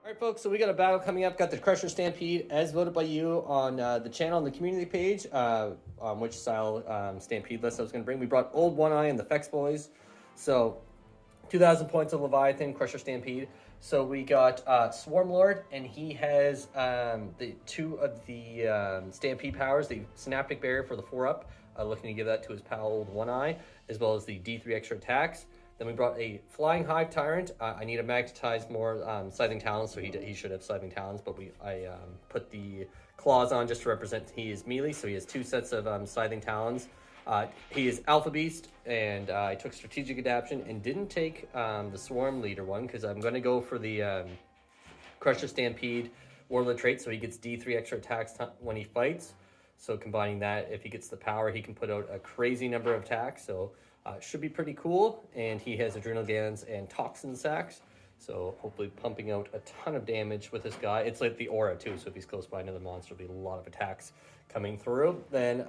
All right, folks, so we got a battle coming up. Got the Crusher Stampede, as voted by you on the channel, on the community page, on which style Stampede list I was going to bring. We brought Old One Eye and the Fex Boys. So, 2,000 points of Leviathan, Crusher Stampede. So we got Swarmlord, and he has the two of the Stampede powers, the Synaptic Barrier for the 4-up, looking to give that to his pal Old One Eye, as well as the D3 extra attacks. Then we brought a Flying Hive Tyrant. I need to magnetize more Scything Talons, so he should have Scything Talons, but I put the claws on just to represent he is melee, so he has 2 sets of Scything Talons. He is Alpha Beast, and I took Strategic Adaption and didn't take the Swarm Leader one, because I'm going to go for the Crusher Stampede Warlord trait, so he gets D3 extra attacks when he fights. So combining that, if he gets the power, he can put out a crazy number of attacks, so should be pretty cool. And he has Adrenal Glands and Toxin Sacs, so hopefully pumping out a ton of damage with this guy. It's like the aura too, so if he's close by another monster, there'll be a lot of attacks coming through. Then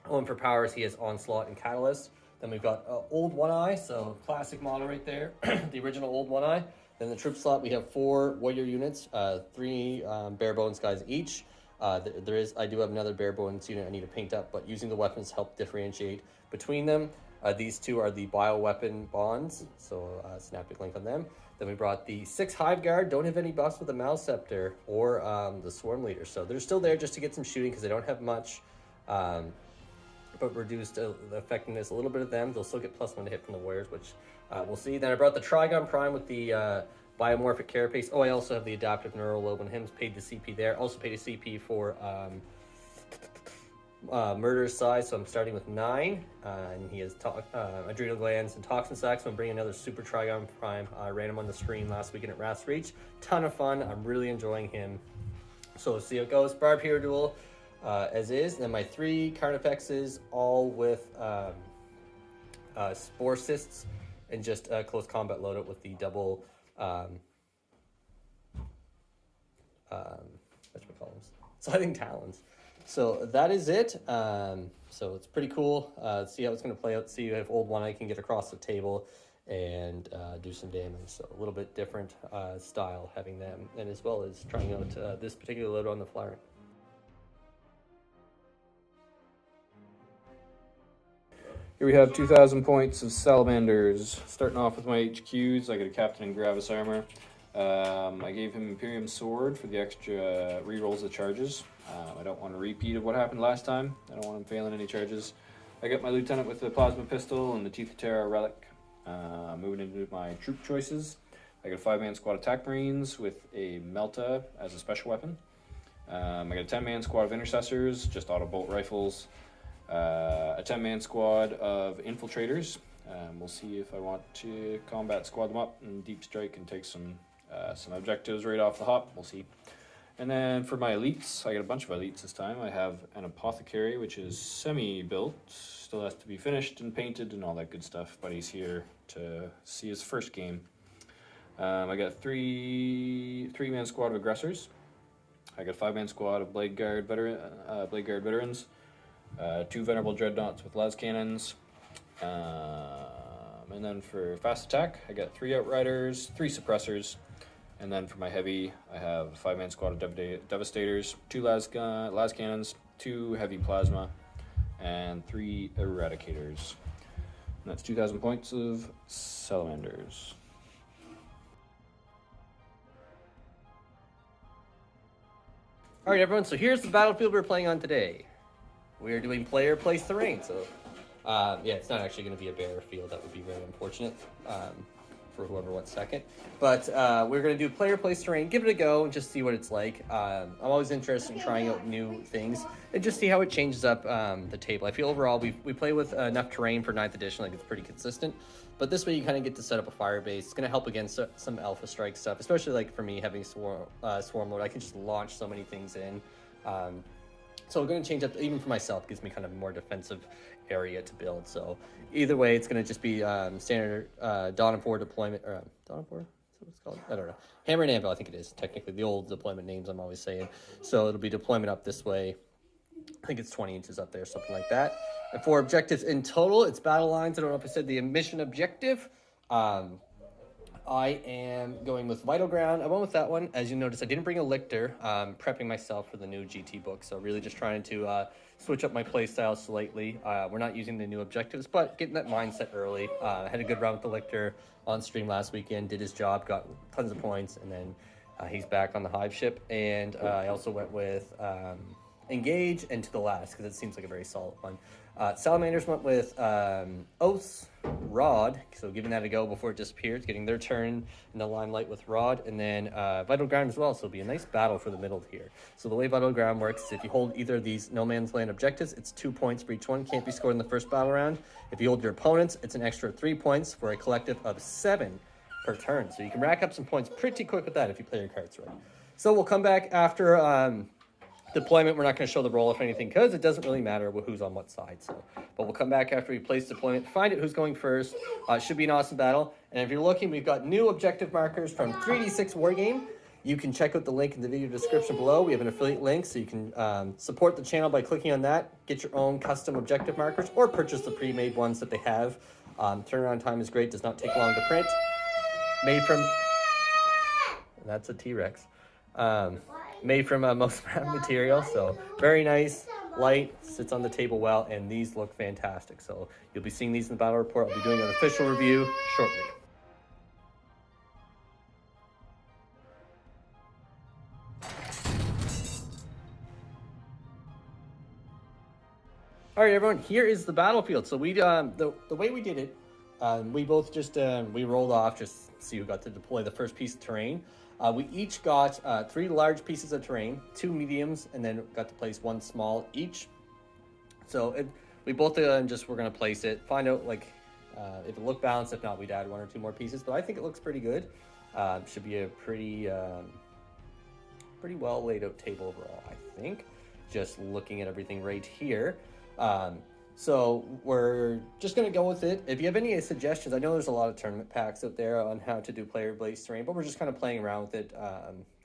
on for powers, he has Onslaught and Catalyst. Then we've got Old One Eye, so classic model right there, the original Old One Eye. Then the troop slot, we have 4 warrior units, 3 bare bones guys each. I do have another bare bones unit I need to paint up, but using the weapons help differentiate between them. These 2 are the bioweapon bonds, so Synaptic link on them. Then we brought the 6 Hive Guard, don't have any buffs with the Malscepter or the Swarm Leader, so they're still there just to get some shooting because they don't have much, but reduced the effectiveness a little bit of them. They'll still get +1 to hit from the warriors, which we'll see. Then I brought the Trigon Prime with the biomorphic carapace. Oh, I also have the adaptive neural lobe and him, paid the CP there. Also paid a CP for murder's size, so I'm starting with 9. And he has adrenal glands and toxin sacs. So I'm bringing another super Trigon Prime. I ran him on the stream last weekend at Rast Reach. Ton of fun. I'm really enjoying him. So let's see how it goes. Barb Hero Duel as is. Then my 3 Carnifexes, all with Spore Cysts, and just close combat loadout with the double Scything Talons. So that is it. So it's pretty cool. See how it's going to play out. See if Old One Eye can get across the table and do some damage. So a little bit different style having them, and as well as trying out this particular load on the flyer. Here we have 2,000 points of Salamanders. Starting off with my HQs, I got a Captain in Gravis Armor. I gave him Imperium Sword for the extra rerolls of charges. I don't want a repeat of what happened last time. I don't want him failing any charges. I got my Lieutenant with the Plasma Pistol and the Teeth of Terra Relic. Moving into my troop choices, I got a 5-man squad attack marines with a Melta as a special weapon. I got a 10-man squad of intercessors, just auto bolt rifles. A 10-man squad of infiltrators. We'll see if I want to combat squad them up and deep strike and take some objectives right off the hop. We'll see. And then for my elites, I got a bunch of elites this time. I have an apothecary, which is semi-built, still has to be finished and painted and all that good stuff, but he's here to see his first game. I got 3-man squad of aggressors. I got a 5-man squad of Blade Guard veterans. 2 Venerable Dreadnoughts with las cannons. And then for fast attack, I got 3 Outriders, 3 Suppressors. And then for my heavy, I have a 5-man squad of Devastators, 2 las cannons, 2 heavy plasma, and 3 Eradicators. And that's 2,000 points of Salamanders. All right, everyone, so here's the battlefield we're playing on today. We are doing player place terrain, so yeah, it's not actually going to be a bare field. That would be very unfortunate for whoever went second. But we're going to do player place terrain, give it a go, and just see what it's like. I'm always interested in trying out new things and just see how it changes up the table. I feel overall we play with enough terrain for 9th edition, like it's pretty consistent. But this way you kind of get to set up a fire base. It's going to help against some Alpha Strike stuff, especially like for me having Swarmlord. I can just launch so many things in. So we're going to change up, even for myself, gives me kind of a more defensive area to build. So either way, it's going to just be standard Dawn of War deployment, or Dawn of War? Is that what it's called? I don't know. Hammer and Anvil, I think it is, technically. The old deployment names I'm always saying. So it'll be deployment up this way. I think it's 20 inches up there, something like that. And for objectives in total, it's battle lines. I don't know if I said the mission objective. I am going with Vital Ground. I went with that one. As you notice, I didn't bring a Lictor, prepping myself for the new GT book. So really just trying to switch up my playstyle slightly. We're not using the new objectives, but getting that mindset early. I had a good run with the Lictor on stream last weekend, did his job, got tons of points, and then he's back on the Hive ship. And I also went with Engage and To the Last, because it seems like a very solid one. Salamanders went with Oaths, Rod, so giving that a go before it disappears, getting their turn in the limelight with Rod, and then Vital Ground as well, so it'll be a nice battle for the middle here. So the way Vital Ground works is if you hold either of these No Man's Land objectives, it's 2 points for each one, can't be scored in the first battle round. If you hold your opponents, it's an extra 3 points for a collective of 7 per turn. So you can rack up some points pretty quick with that if you play your cards right. So we'll come back after deployment. We're not going to show the roll if anything, because it doesn't really matter who's on what side. So, but we'll come back after we place deployment, find out who's going first. Should be an awesome battle. And if you're looking, we've got new objective markers from 3D6 Wargame. You can check out the link in the video description below. We have an affiliate link, so you can support the channel by clicking on that, get your own custom objective markers, or purchase the pre-made ones that they have. Turnaround time is great, does not take long to print. Made from... That's a T-Rex. Made from most material, so very nice, light, sits on the table well, and these look fantastic. So you'll be seeing these in the battle report. I'll be doing an official review shortly. All right, everyone, here is the battlefield. So we the way we did it, we both just we rolled off just to see who got to deploy the first piece of terrain. We each got 3 large pieces of terrain, 2 mediums, and then got to place 1 small each. So we both just were going to place it, find out like if it looked balanced. If not, we'd add 1 or 2 more pieces. But I think it looks pretty good. Should be a pretty well laid out table overall, I think. Just looking at everything right here. So we're just going to go with it. If you have any suggestions, I know there's a lot of tournament packs out there on how to do player-based terrain, but we're just kind of playing around with it,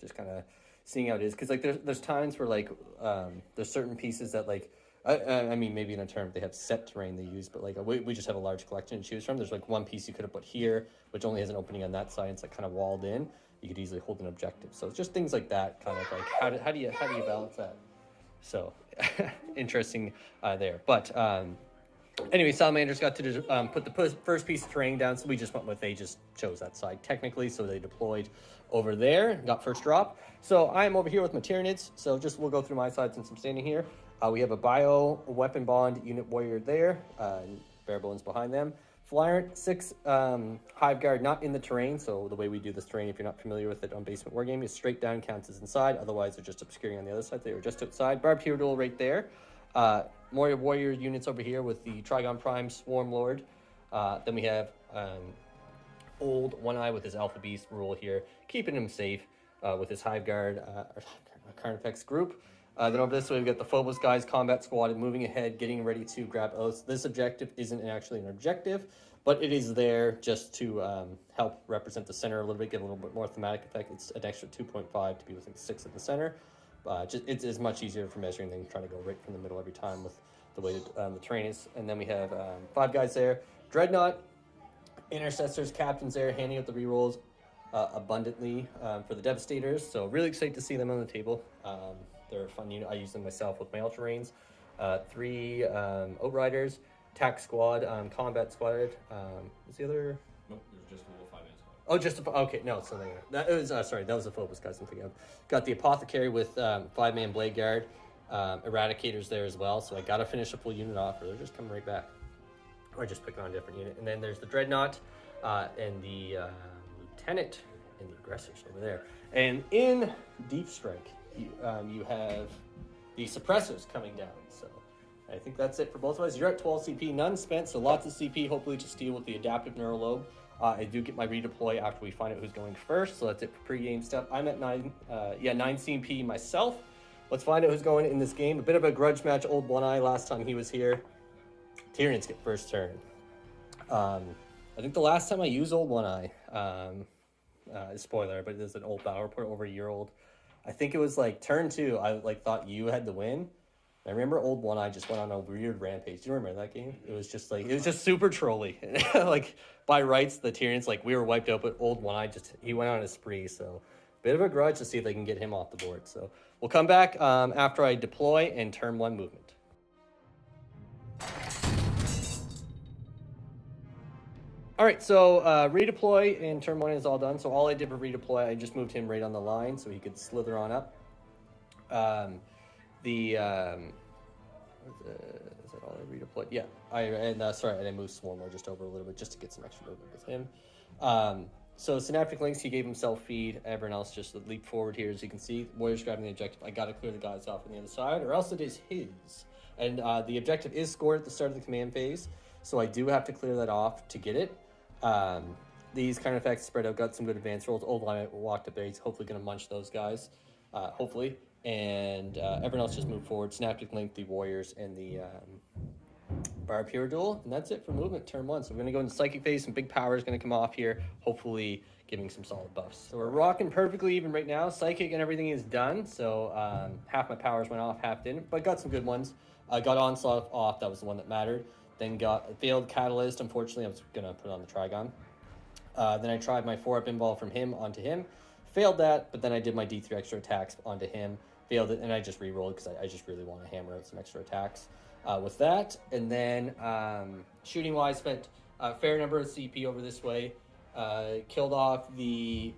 just kind of seeing how it is. Because like there's times where like there's certain pieces that like, I mean maybe in a tournament they have set terrain they use, but like we just have a large collection to choose from. There's like one piece you could have put here, which only has an opening on that side. It's like kind of walled in. You could easily hold an objective. So it's just things like that, kind of like how do you balance that? So interesting there. But anyway, Salamanders got to put the first piece of terrain down, so we just went with, they just chose that side technically, so they deployed over there, got first drop. So I'm over here with my Tyranids, so just we'll go through my side since I'm standing here. We have a bio weapon bond unit warrior there, bare bones behind them. Flyer 6 Hive Guard not in the terrain, so the way we do this terrain, if you're not familiar with it on Basement Wargaming, is straight down counts as inside, otherwise they're just obscuring on the other side. They were just outside. Barbed Hero Duel right there. More warrior units over here with the Trigon Prime Swarmlord. Then we have old One Eye with his Alpha Beast rule here, keeping him safe with his Hive Guard, Carnifex group. Then over this way, we've got the Phobos guys, combat squad, moving ahead, getting ready to grab Oaths. This objective isn't actually an objective, but it is there just to help represent the center a little bit, get a little bit more thematic effect. It's an extra 2.5 to be within 6 of the center. It's much easier for measuring than trying to go right from the middle every time with the way the terrain is. And then we have 5 guys there. Dreadnought, Intercessors, Captains there, handing out the rerolls abundantly for the Devastators. So really excited to see them on the table. They're a fun unit. I use them myself with my Ultra Rains. 3 Outriders, Tac Squad, Combat Squad. What's the other? Nope, there's just a little 5-man squad. Oh, just okay. No, something that was sorry. That was the Phobos guys I'm thinking of. Got the Apothecary with 5-man Blade Guard, Eradicators there as well. So I gotta finish a full unit off, or they're just coming right back, or just picking on a different unit. And then there's the Dreadnought and the Lieutenant and the Aggressors over there. And in Deep Strike, you have the Suppressors coming down. So I think that's it for both of us. You're at 12 CP, none spent, so lots of CP, hopefully to steal with the Adaptive Neurolobe. I do get my redeploy after we find out who's going first, so that's it for pre-game stuff. I'm at 9 CP myself. Let's find out who's going in this game. A bit of a grudge match, old One Eye last time he was here. Tyranids get first turn. I think the last time I used old One Eye, spoiler, but it is an old battle report, over a year old. I think it was like turn 2, I like thought you had the win. I remember old One Eye just went on a weird rampage. Do you remember that game? It was just super trolly. Like by rights, the Tyranids, like we were wiped out, but old One Eye he went on a spree. So bit of a grudge to see if they can get him off the board. So we'll come back after I deploy and turn 1 movement. All right, so redeploy in turn 1 is all done. So all I did for redeploy, I just moved him right on the line so he could slither on up. Is that all I redeployed? Yeah, sorry, I moved Swarmlord just over a little bit just to get some extra movement with him. So Synaptic links, he gave himself feed. Everyone else just leap forward here, as you can see. Warriors grabbing the objective. I got to clear the guys off on the other side, or else it is his. And the objective is scored at the start of the command phase, so I do have to clear that off to get it. These Carnifex spread out, got some good advance rolls. Old Line walked up base, hopefully going to munch those guys, hopefully. And everyone else just moved forward. Synaptic link, the Warriors, and the Barb Hero Duel. And that's it for movement, turn 1. So we're going to go into Psychic phase. Some big power is going to come off here, hopefully giving some solid buffs. So we're rocking perfectly even right now. Psychic and everything is done. So half my powers went off, half didn't. But got some good ones. Got Onslaught off. That was the one that mattered. Then got failed Catalyst. Unfortunately, I was going to put it on the Trigon. Then I tried my 4-up Invol from him onto him. Failed that, but then I did my D3 extra attacks onto him. Failed it, and I just re-rolled because I just really want to hammer out some extra attacks with that. And then shooting-wise, spent a fair number of CP over this way. Killed off the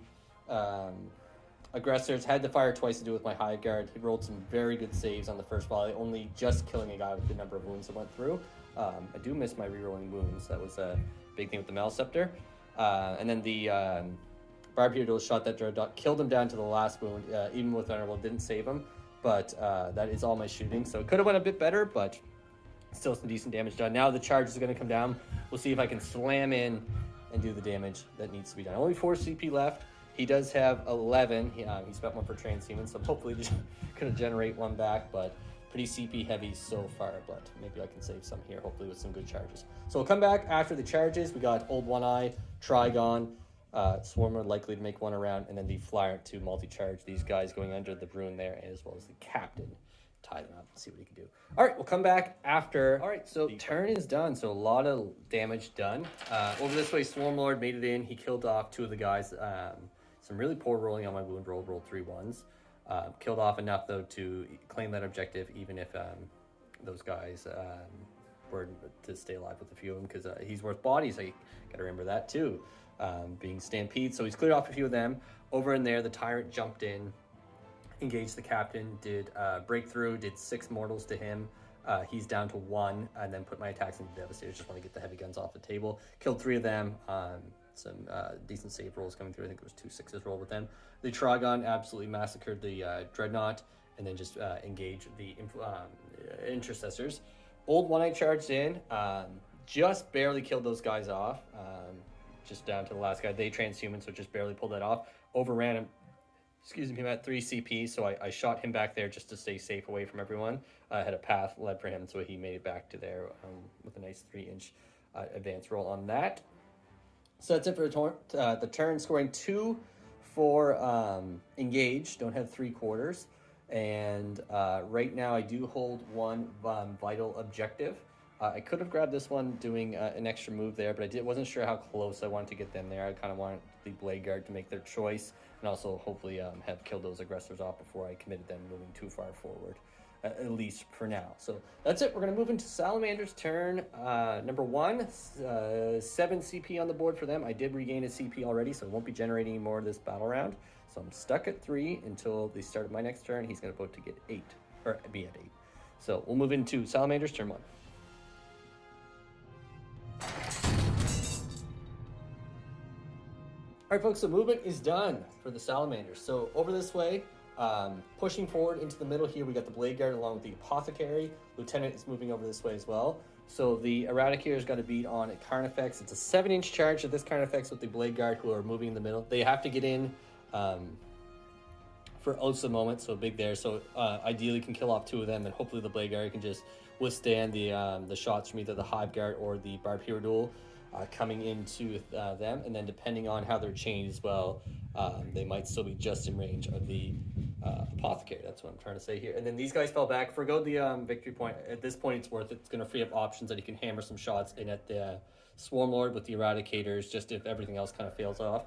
aggressors. Had to fire twice to do with my Hive Guard. He rolled some very good saves on the first volley, only just killing a guy with the number of wounds that went through. I do miss my re-rolling wounds. That was a big thing with the Malscepter. And then the Barb Hero shot that Dreadnought, killed him down to the last wound, even with Venerable, didn't save him. But that is all my shooting. So it could have went a bit better, but still some decent damage done. Now the charge is going to come down. We'll see if I can slam in and do the damage that needs to be done. Only 4 CP left. He does have 11. He spent 1 for Transhuman, so hopefully just going to generate 1 back, but pretty CP heavy so far, but maybe I can save some here, hopefully with some good charges. So we'll come back after the charges. We got Old One Eye, Trigon, Swarmer likely to make 1 around, and then the Flyer to multi-charge these guys going under the Bruin there, as well as the Captain. Tie them up and see what he can do. All right, we'll come back after. All right, so the turn is done, so a lot of damage done. Over this way, Swarmlord made it in. He killed off 2 of the guys. Some really poor rolling on my wound roll, rolled 3 1s. Killed off enough, though, to claim that objective, even if those guys were to stay alive with a few of them, because he's worth bodies. I got to remember that, too, being Stampede. So he's cleared off a few of them. Over in there, the Tyrant jumped in, engaged the Captain, did breakthrough, did 6 mortals to him. He's down to 1, and then put my attacks into Devastators. Just want to get the heavy guns off the table. Killed 3 of them. Some decent save rolls coming through. I think there was 2 6s rolled with them. The Trigon absolutely massacred the Dreadnought, and then just engaged the Intercessors. Old One Eye charged in, just barely killed those guys off, just down to the last guy. They transhuman, so just barely pulled that off. Overran him, I'm at 3 CP, so I shot him back there just to stay safe away from everyone. I had a path led for him, so he made it back to there with a nice 3-inch advance roll on that. So that's it for the turn, scoring 2 for engage, don't have 3 quarters. And right now I do hold 1 vital objective. I could have grabbed this one doing an extra move there, but wasn't sure how close I wanted to get them there. I kind of wanted the Blade Guard to make their choice, and also hopefully have killed those aggressors off before I committed them moving too far forward, at least for now. So that's it. We're going to move into Salamander's turn. Number 1, 7 CP on the board for them. I did regain a CP already, so I won't be generating any more this battle round. So I'm stuck at 3 until the start of my next turn. He's going to vote to get 8, or be at 8. So we'll move into Salamander's turn 1. All right, folks, so movement is done for the Salamanders. So over this way, pushing forward into the middle here, we got the Blade Guard along with the Apothecary. Lieutenant is moving over this way as well. So the Eradicator's got to beat on a Carnifex. It's a 7-inch charge of this Carnifex with the Blade Guard who are moving in the middle. They have to get in for Osa moment, so big there. So ideally can kill off 2 of them, and hopefully the Blade Guard can just withstand the shots from either the Hive Guard or the Barb Hero Duel coming into them. And then depending on how they're chained as well, they might still be just in range of the Apothecary. That's what I'm trying to say here. And then these guys fell back. Forgo the victory point. At this point, it's worth it. It's going to free up options that he can hammer some shots in at the Swarmlord with the Eradicators, just if everything else kind of fails off.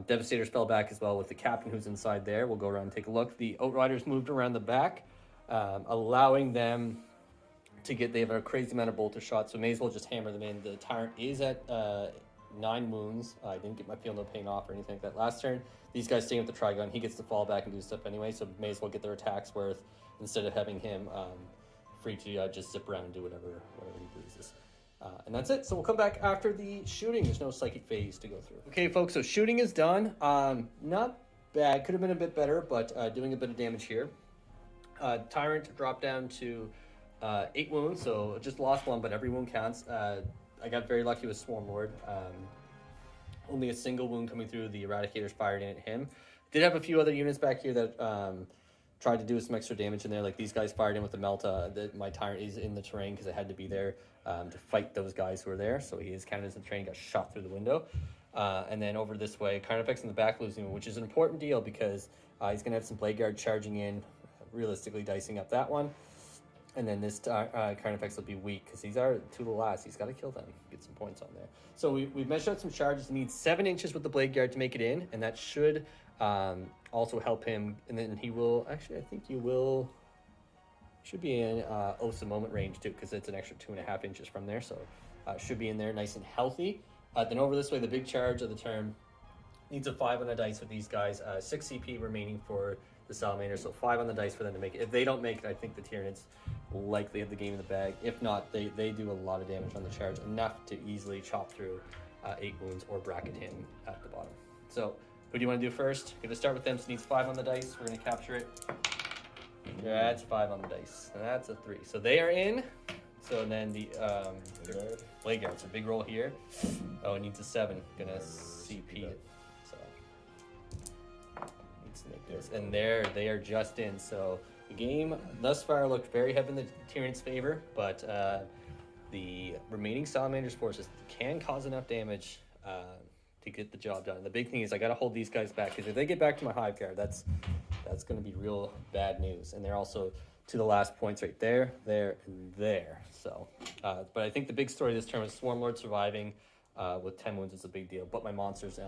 Devastators fell back as well with the Captain who's inside there. We'll go around and take a look. The Outriders moved around the back, allowing them to get... They have a crazy amount of bolter shots, so may as well just hammer them in. The Tyrant is at 9 wounds. I didn't get my Feel No Pain off or anything like that last turn. These guys staying with the Trigon. He gets to fall back and do stuff anyway, so may as well get their attacks worth instead of having him free to just zip around and do whatever he pleases. And that's it. So we'll come back after the shooting. There's no psychic phase to go through. Okay, folks, so shooting is done. Not bad. Could have been a bit better, but doing a bit of damage here. Tyrant dropped down to 8 wounds, so just lost 1, but every wound counts. I got very lucky with Swarmlord. Only a single wound coming through. The Eradicators fired in at him. Did have a few other units back here that tried to do some extra damage in there. Like these guys fired in with the Melta. My Tyrant is in the terrain because I had to be there to fight those guys who were there. So he is counted as in the terrain, got shot through the window. And then over this way, Carnifex in the back losing, which is an important deal because he's going to have some Blade Guard charging in, realistically dicing up that one. And then this Carnifex will be weak because these are 2 to the last. He's got to kill them, get some points on there. So we've measured out some charges. He needs 7 inches with the Blade Guard to make it in, and that should also help him. And then he will, actually, I think should be in Oath's a Moment range too, because it's an extra 2.5 inches from there. So should be in there nice and healthy. Then over this way, the big charge of the turn needs a 5 on the dice with these guys. 6 CP remaining for the Salamanders, so 5 on the dice for them to make it. If they don't make it, I think the Tyranids likely have the game in the bag. If not, they do a lot of damage on the charge, enough to easily chop through 8 wounds or bracket him at the bottom. So who do you want to do first? Going to start with them, so needs 5 on the dice. We're going to capture it. That's 5 on the dice, and that's a 3. So they are in. So then the Blade Guard, it's a big roll here. Oh, it needs a 7. Gonna CP it. So needs to make this, and they are just in. So the game thus far looked very heavy in the Tyrant's favor, but the remaining Salamanders forces can cause enough damage to get the job done. And the big thing is I got to hold these guys back, because if they get back to my Hive card, that's going to be real bad news. And they're also to the last points right there, there, and there. So, but I think the big story this term is Swarmlord surviving with 10 wounds is a big deal. But my monsters,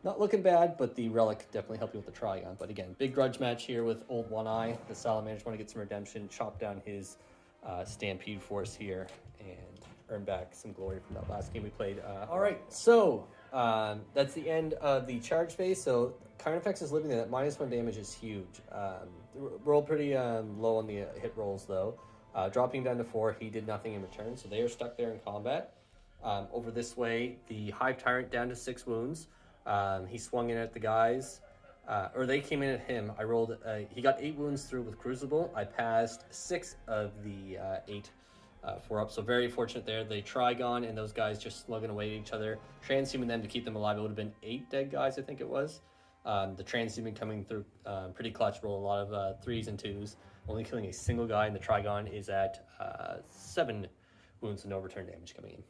not looking bad, but the Relic definitely helped me with the Trigon. But again, big grudge match here with Old One Eye. The Salamanders want to get some redemption, chop down his Stampede force here, and earn back some glory from that last game we played. All right, so that's the end of the charge phase. So Carnifex is living there. That -1 damage is huge. Rolled pretty low on the hit rolls, though. Dropping down to 4, he did nothing in return, so they are stuck there in combat. Over this way, the Hive Tyrant down to 6 wounds. He swung in at the guys, or they came in at him. I rolled, he got 8 wounds through with Crucible. I passed 6 of the 8 4 up, so very fortunate there. The Trigon and those guys just slugging away at each other, transhuming them to keep them alive. It would have been 8 dead guys, I think it was. The transhuming coming through pretty clutch, roll a lot of 3s and 2s, only killing a single guy, and the Trigon is at 7 wounds and no return damage coming in.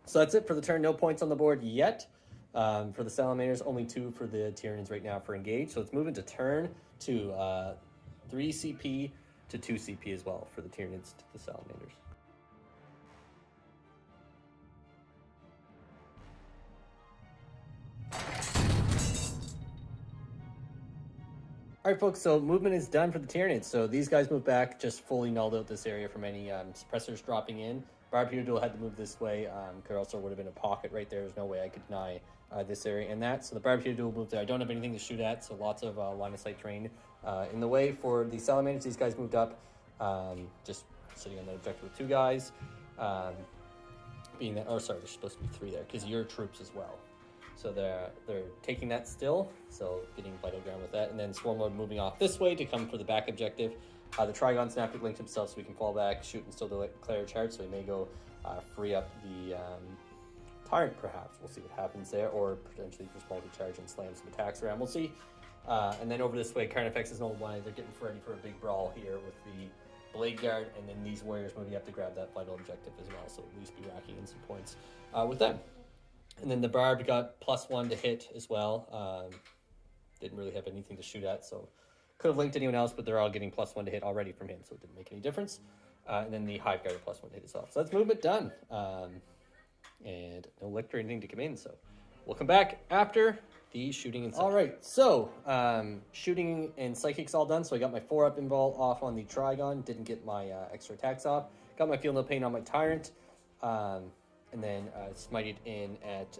So that's it for the turn. No points on the board yet. For the Salamanders, only 2 for the Tyranids right now for engage. So it's moving to turn to 3 CP to 2 CP as well for the Tyranids to the Salamanders. All right, folks, so movement is done for the Tyranids. So these guys move back, just fully nulled out this area from any suppressors dropping in. Barbecue Duel had to move this way. Could also would have been a pocket right there. There's no way I could deny this area and that. So the Barbecue Duel moved there. I don't have anything to shoot at, so lots of line of sight terrain in the way. For the Salamanders, these guys moved up, just sitting on the objective with 2 guys. Being that, oh, sorry, there's supposed to be 3 there because you're troops as well. So they're taking that still, so getting vital ground with that. And then Swarmlord moving off this way to come for the back objective. The Trigon Synaptic linked himself so we can fall back, shoot, and still declare a charge. So he may go free up the Tyrant, perhaps. We'll see what happens there, or potentially just multi-charge and slam some attacks around. We'll see. And then over this way, Carnifex is an old one. They're getting ready for a big brawl here with the Blade Guard, and then these warriors moving up to grab that vital objective as well. So at least be racking in some points with them. And then the Barb got +1 to hit as well. Didn't really have anything to shoot at, so Could have linked anyone else, but they're all getting +1 to hit already from him, so it didn't make any difference. And then the Hive Guard +1 to hit as well. So that's movement done. And no lictor or anything to come in, so we'll come back after the shooting and psychic. All right, so shooting and psychic's all done. So I got my 4-up invul off on the Trigon. Didn't get my extra attacks off. Got my Feel No Pain on my Tyrant. And then smited in at...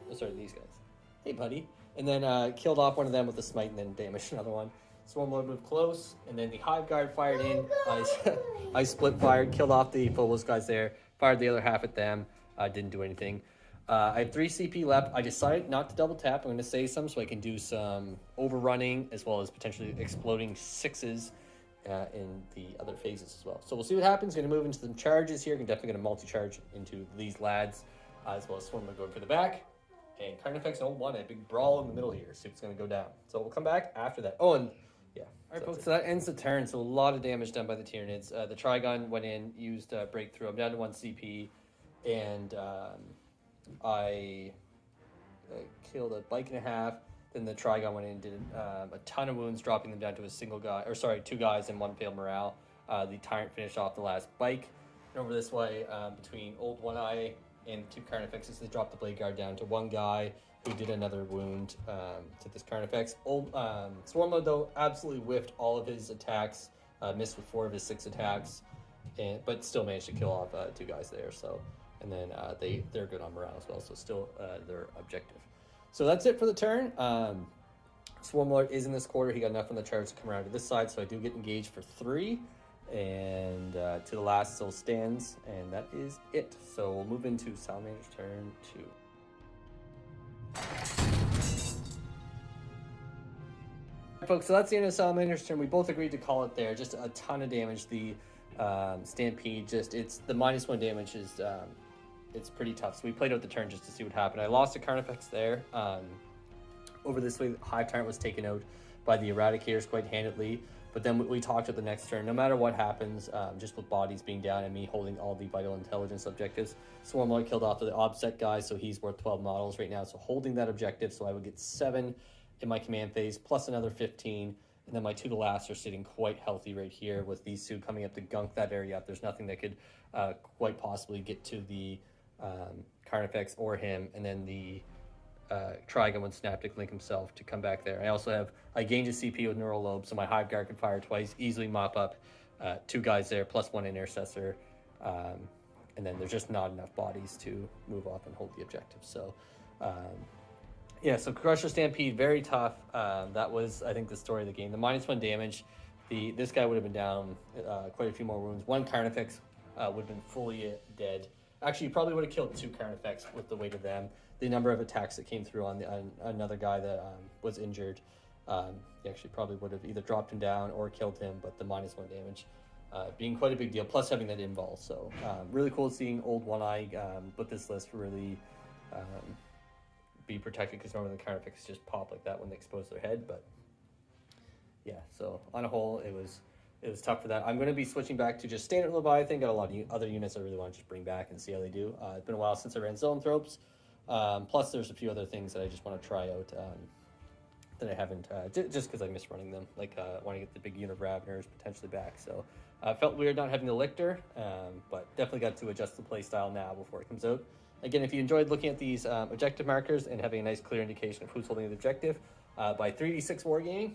these guys. Hey, buddy. And then killed off one of them with the smite and then damaged another one. Swarmlord moved close, and then the Hive Guard fired in. I split fired, killed off the Phobos guys there, fired the other half at them. Didn't do anything. I have 3 CP left. I decided not to double tap. I'm going to save some so I can do some overrunning as well as potentially exploding 6s in the other phases as well. So we'll see what happens. Going to move into some charges here. I'm definitely going to multi-charge into these lads as well as Swarmlord going for the back. And Carnifex don't want a big brawl in the middle here. See if it's going to go down. So we'll come back after that. Oh, and yeah. All right, folks, so that ends the turn. So a lot of damage done by the Tyranids. The Trigon went in, used Breakthrough. I'm down to 1 CP. And I killed a bike and a half. Then the Trigon went in and did a ton of wounds, dropping them down to a single guy. Or sorry, 2 guys and 1 failed morale. The Tyrant finished off the last bike. And over this way, between Old One Eye and 2 Carnifexes, they dropped the Blade Guard down to 1 guy who did another wound to this Carnifex. Swarmlord, though, absolutely whiffed all of his attacks, missed with 4 of his 6 attacks, but still managed to kill off 2 guys there. So, and then they're good on morale as well, so still their objective. So that's it for the turn. Swarmlord is in this quarter. He got enough on the charge to come around to this side, so I do get engaged for 3. And to the last still stands, and that is it. So we'll move into Salamander's turn 2. Right, folks, so that's the end of Salamander's turn. We both agreed to call it there. Just a ton of damage. The Stampede, it's the -1 damage is it's pretty tough. So we played out the turn just to see what happened. I lost a Carnifex there. Over this way, Hive Tyrant was taken out by the Eradicators quite handedly. But then we talked at the next turn, no matter what happens, just with bodies being down and me holding all the vital intelligence objectives, Swarmlord killed off the Obsec guy, so he's worth 12 models right now. So holding that objective, so I would get 7 in my command phase, plus another 15. And then my 2 to last are sitting quite healthy right here with these 2 coming up to gunk that area up. There's nothing that could quite possibly get to the Carnifex or him. And then the Trigon with Synaptic link himself to come back there. I gained a CP with Neural Lobe, so my Hive Guard can fire twice, easily mop up 2 guys there, plus 1 Intercessor. And then there's just not enough bodies to move off and hold the objective. So, yeah, so Crusher Stampede, very tough. That was, I think, the story of the game. The -1 damage, this guy would have been down quite a few more wounds. 1 Carnifex would have been fully dead. Actually, you probably would have killed 2 Carnifex with the weight of them. The number of attacks that came through on another guy that was injured, he actually probably would have either dropped him down or killed him, but the -1 damage being quite a big deal, plus having that invul. So really cool seeing Old One Eye with this list really be protected, because normally the Carnifex just pop like that when they expose their head. But yeah, so on a whole, it was tough for that. I'm going to be switching back to just standard Leviathan. Got a lot of other units I really want to just bring back and see how they do. It's been a while since I ran Zoanthropes. Plus, there's a few other things that I just want to try out that I haven't, just because I miss running them. Like, I want to get the big unit of Raveners potentially back. So, felt weird not having the Lictor, but definitely got to adjust the playstyle now before it comes out. Again, if you enjoyed looking at these objective markers and having a nice clear indication of who's holding the objective, by 3D6 Wargaming,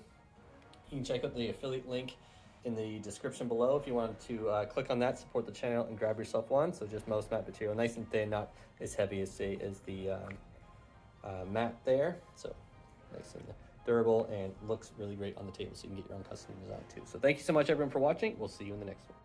you can check out the affiliate link in the description below if you want to click on that, support the channel, and grab yourself one. So just mouse mat material, nice and thin, not as heavy as the mat there. So nice and durable and looks really great on the table, so you can get your own custom design too. So thank you so much everyone for watching. We'll see you in the next one.